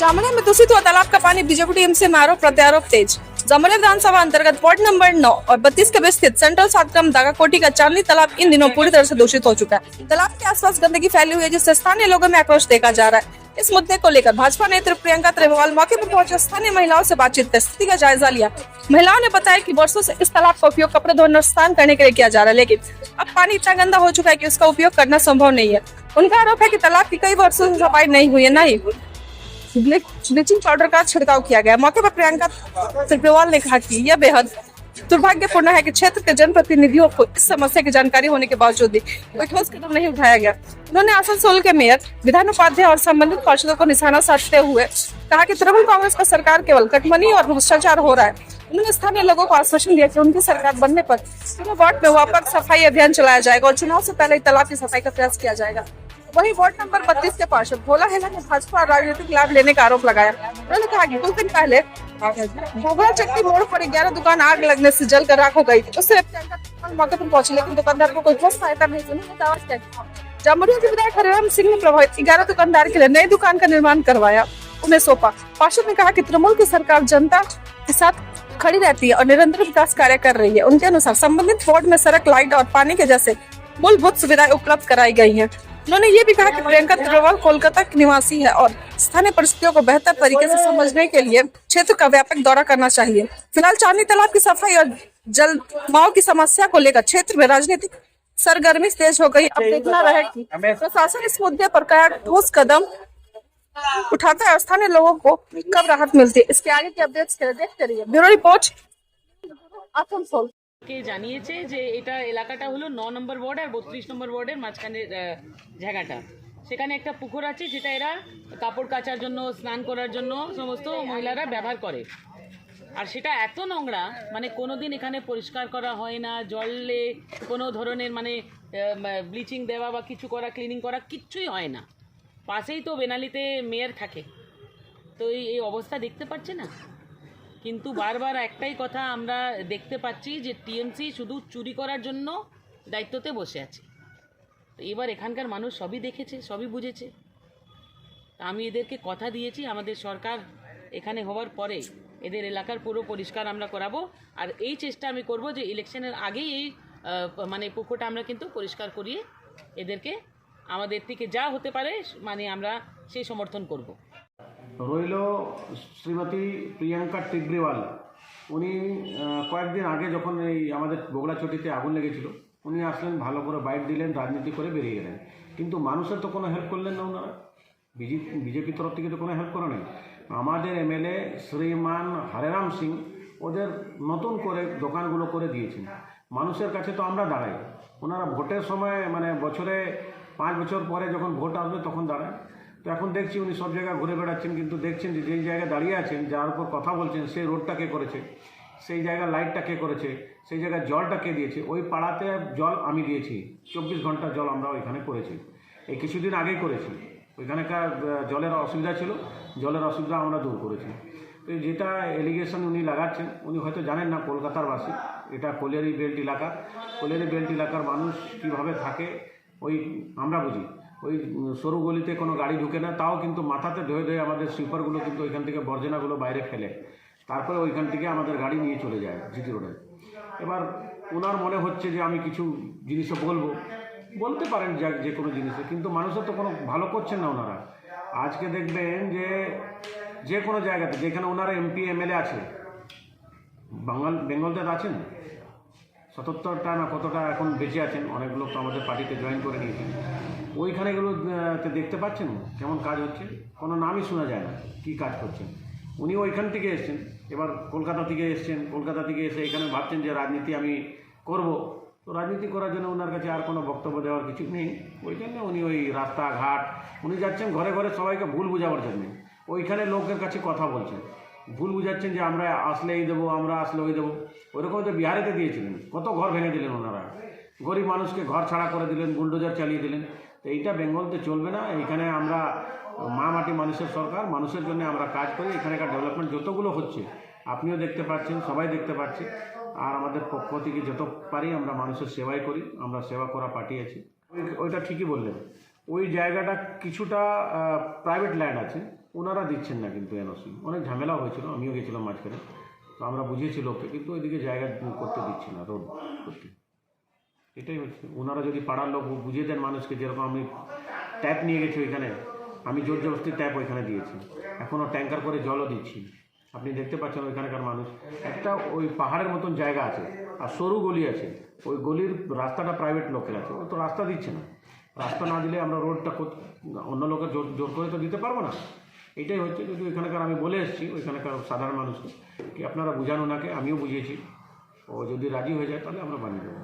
जामनिया में दूषित हुआ तालाब का पानी बीजेपी टीम से आरोप प्रत्यारोप तेज। जामनिया विधानसभा अंतर्गत वार्ड नंबर 9 और 32 के बीच स्थित सेंट्रल सातक्रम दागाकोटी का चांदनी तालाब इन दिनों पूरी तरह से दूषित हो चुका है। तालाब के आसपास गंदगी फैली हुई है, जिससे स्थानीय लोगों में आक्रोश देखा जा रहा है। इस मुद्दे को लेकर भाजपा नेत्री प्रियंका त्रिवेवाल मौके पर पहुंचे स्थानीय महिलाओं से बातचीत कर स्थिति का जायजा लिया। महिलाओं ने बताया कि वर्षों से इस तालाब का उपयोग कपड़े धोने और स्नान करने के लिए किया जा रहा है, लेकिन अब पानी इतना गंदा हो चुका है कि उसका उपयोग करना संभव नहीं है। उनका आरोप है कि तालाब की कई वर्षों से सफाई नहीं हुई है, न ही ब्लीचिंग पाउडर का छिड़काव किया गया। मौके पर प्रियंका त्रिवेवाल ने कहा कि यह बेहद दुर्भाग्यपूर्ण है कि क्षेत्र के जनप्रतिनिधियों को इस समस्या की जानकारी होने के बावजूद भी कोई ठोस कदम नहीं उठाया गया। उन्होंने आसनसोल के मेयर, विधान उपाध्याय और संबंधित पार्षदों को निशाना साधते हुए कहा कि तृणमूल कांग्रेस का सरकार केवल कटमनी और भ्रष्टाचार हो रहा है। उन्होंने स्थानीय लोगों को आश्वासन दिया कि उनकी सरकार बनने पर पूरे वार्ड में व्यापक सफाई अभियान चलाया जाएगा और चुनाव से पहले तालाब की सफाई का प्रयास किया जाएगा। वहीं वार्ड नंबर 32 के पार्षद भोला हेला ने भाजपा और राजनीतिक लाभ लेने का आरोप लगाया। उन्होंने कहा कि कुछ दिन पहले भोगला चक्की मोड़ पर 11 दुकान आग लगने से जलकर राख हो गई थी। उससे मौके पर पहुंची, लेकिन दुकानदार को कोई ठोस सहायता नहीं मिली। जामुरिया के विधायक हरिराम सिंह ने प्रभावित 11 दुकानदार के लिए नई दुकान का निर्माण करवाया, उन्हें सौंपा। पार्षद ने कहा कि तृणमूल की सरकार जनता के साथ खड़ी रहती है और निरंतर विकास कार्य कर रही है। उनके अनुसार संबंधित वार्ड में सड़क, लाइट और पानी के जैसे मूलभूत सुविधाएं उपलब्ध कराई गई हैं। उन्होंने ये भी कहा कि प्रियंका त्रिवेवाल कोलकाता की निवासी है और स्थानीय परिस्थितियों को बेहतर तरीके से समझने के लिए क्षेत्र का व्यापक दौरा करना चाहिए। फिलहाल चांदनी तालाब की सफाई और जल जमाव की समस्या को लेकर क्षेत्र में राजनीतिक सरगर्मी तेज हो गई। अब देखना रहे कि प्रशासन इस मुद्दे पर क्या ठोस कदम उठाता है और स्थानीय लोगों को कब राहत मिलती है। इसके आगे की अपडेट्स के लिए देखते रहिए। Bureau report Asansol. কে জানিয়েছে যে এটা এলাকাটা হলো 9 নম্বর ওয়ার্ড আর 32 নম্বর ওয়ার্ডের মাঝখানে জায়গাটা, সেখানে একটা পুকুর আছে যেটা এরা কাপড় কাচার জন্য, স্নান করার জন্য সমস্ত মহিলারা ব্যবহার করে। আর সেটা এত নোংরা, মানে কোনোদিন এখানে পরিষ্কার করা হয় না, জলে কোনো ধরনের মানে ব্লিচিং দেওয়া বা কিছু করা, ক্লিনিং করা কিচ্ছুই হয় না। পাশেই তো বেনালিতে মেয়র থাকে, তো এই অবস্থা দেখতে পাচ্ছে না। কিন্তু বারবার একটাই কথা আমরা দেখতে পাচ্ছি যে টিএমসি শুধু চুরি করার জন্য দায়িত্বতে বসে আছে। তো এবার এখানকার মানুষ সবই দেখেছে, সবই বুঝেছে। আমি এদেরকে কথা দিয়েছি আমাদের সরকার এখানে হওয়ার পরে এদের এলাকার পুরো পরিষ্কার আমরা করাবো। আর এই চেষ্টা আমি করব যে ইলেকশনের আগেই এই মানে পুকুরটা আমরা কিন্তু পরিষ্কার করিয়ে এদেরকে আমাদের থেকে যা হতে পারে মানে আমরা সেই সমর্থন করব। রইল শ্রীমতী প্রিয়াঙ্কা টিগ্রিওয়াল। উনি কয়েকদিন আগে যখন এই আমাদের বগলাচটিতে আগুন লেগেছিল, উনি আসলেন, ভালো করে বাইট দিলেন, রাজনীতি করে বেরিয়ে গেলেন। কিন্তু মানুষের তো কোনো হেল্প করলেন না ওনারা। বিজেপির তরফ থেকে তো কোনো হেল্প করে নেই। আমাদের এমএলএ শ্রীমান হরিরাম সিং ওদের নতুন করে দোকানগুলো করে দিয়েছেন। মানুষের কাছে তো আমরা দাঁড়াই, ওনারা ভোটের সময় মানে বছরে 5 বছর পরে যখন ভোট আসবে তখন দাঁড়ায়। তো এখন দেখছি উনি সব জায়গায় ঘুরে বেড়াচ্ছেন, কিন্তু দেখছেন যে যেই জায়গায় দাঁড়িয়ে আছেন, যার উপর কথা বলছেন, সেই রোডটা কে করেছে, সেই জায়গায় লাইটটা কে করেছে, সেই জায়গায় জলটা কে দিয়েছে। ওই পাড়াতে জল আমি দিয়েছি, 24 ঘন্টা জল আমরা ওইখানে করেছি, এই কিছুদিন আগেই করেছি। ওইখানকার জলের অসুবিধা ছিল, জলের অসুবিধা আমরা দূর করেছি। তো যেটা এলিগেশন উনি লাগাচ্ছেন, উনি হয়তো জানেন না কলকাতার বাসী, এটা কলিয়ারি বেল্ট এলাকা। কলিয়ারি বেল্ট এলাকার মানুষ কীভাবে থাকে ওই আমরা বুঝি। ওই সরু গলিতে কোনো গাড়ি ঢুকে না, তাও কিন্তু মাথাতে ধুয়ে ধুয়ে আমাদের সুইপারগুলো কিন্তু ওইখান থেকে বর্জনাগুলো বাইরে ফেলে, তারপরে ওইখান থেকে আমাদের গাড়ি নিয়ে চলে যায় জিটি রোডে। এবার ওনার মনে হচ্ছে যে আমি কিছু জিনিসও বলতে পারেন যে কোনো জিনিসে, কিন্তু মানুষের তো কোনো ভালো করছেন না ওনারা। আজকে দেখবেন যে কোনো জায়গাতে যেখানে ওনারা এমপি এমএলএ আছে, বেঙ্গলতে আছেন 77টা না কতটা এখন বেঁচে আছেন, অনেক লোক তো আমাদের পার্টিতে জয়েন করে নিয়েছেন। ওইখানেগুলোতে দেখতে পাচ্ছেন কেমন কাজ হচ্ছে, কোনো নামই শোনা যায় না কী কাজ করছেন। উনি ওইখান থেকে এসছেন, এবার কলকাতা থেকে এসছেন, কলকাতা থেকে এসে এখানে ভাবছেন যে রাজনীতি আমি করব। তো রাজনীতি করার জন্য ওনার কাছে আর কোনো বক্তব্য দেওয়ার কিছু নেই। ওই জন্য উনি ওই রাস্তাঘাট উনি যাচ্ছেন ঘরে ঘরে সবাইকে ভুল বোঝাবার জন্য, ওইখানে লোকের কাছে কথা বলছেন, ভুল বুঝাচ্ছেন যে আমরা আসলে এই দেবো, আমরা আসলে ওই দেবো। ওইরকম তো বিহারেতে দিয়েছিলেন, কত ঘর ভেঙে দিলেন ওনারা, গরিব মানুষকে ঘর ছাড়া করে দিলেন, বুলডোজার চালিয়ে দিলেন। তো এইটা বেঙ্গলতে চলবে না। এইখানে আমরা মা মাটি মানুষের সরকার, মানুষের জন্য আমরা কাজ করি। এখানকার ডেভেলপমেন্ট যতগুলো হচ্ছে আপনিও দেখতে পাচ্ছেন, সবাই দেখতে পাচ্ছে। আর আমাদের পক্ষ থেকে যত পারি আমরা মানুষের সেবাই করি, আমরা সেবা করা পার্টি আছি। ওইটা ঠিকই বললেন, ওই জায়গাটা কিছুটা প্রাইভেট ল্যান্ড আছে, ওনারা দিচ্ছেন না কিন্তু এনওসি, অনেক ঝামেলা হয়েছিল, আমিও গেছিলাম মাঝখানে, তো আমরা বুঝিয়েছি লোককে, কিন্তু ওইদিকে জায়গা করতে দিচ্ছে না রোড করতে। এটাই হচ্ছে, ওনারা যদি পাড়ার লোক বুঝিয়ে দেন মানুষকে, যেরকম আমি ট্যাপ নিয়ে গেছি ওইখানে, আমি জোর জবরদস্তি ট্যাপ ওইখানে দিয়েছি, এখনও ট্যাঙ্কার করে জলও দিচ্ছি। আপনি দেখতে পাচ্ছেন ওইখানকার মানুষ, একটা ওই পাহাড়ের মতন জায়গা আছে আর সরু গলি আছে, ওই গলির রাস্তাটা প্রাইভেট লোকের আছে, ও তো রাস্তা দিচ্ছে না। রাস্তা না দিলে আমরা রোডটা অন্য লোকের জোর করে তো দিতে পারবো না। এটাই হচ্ছে, যদি ওইখানকার আমি বলে এসেছি ওইখানকার সাধারণ মানুষকে কি আপনারা বুঝান ওনাকে, আমিও বুঝিয়েছি, ও যদি রাজি হয়ে যায় তাহলে আমরা বানিয়ে দেবো।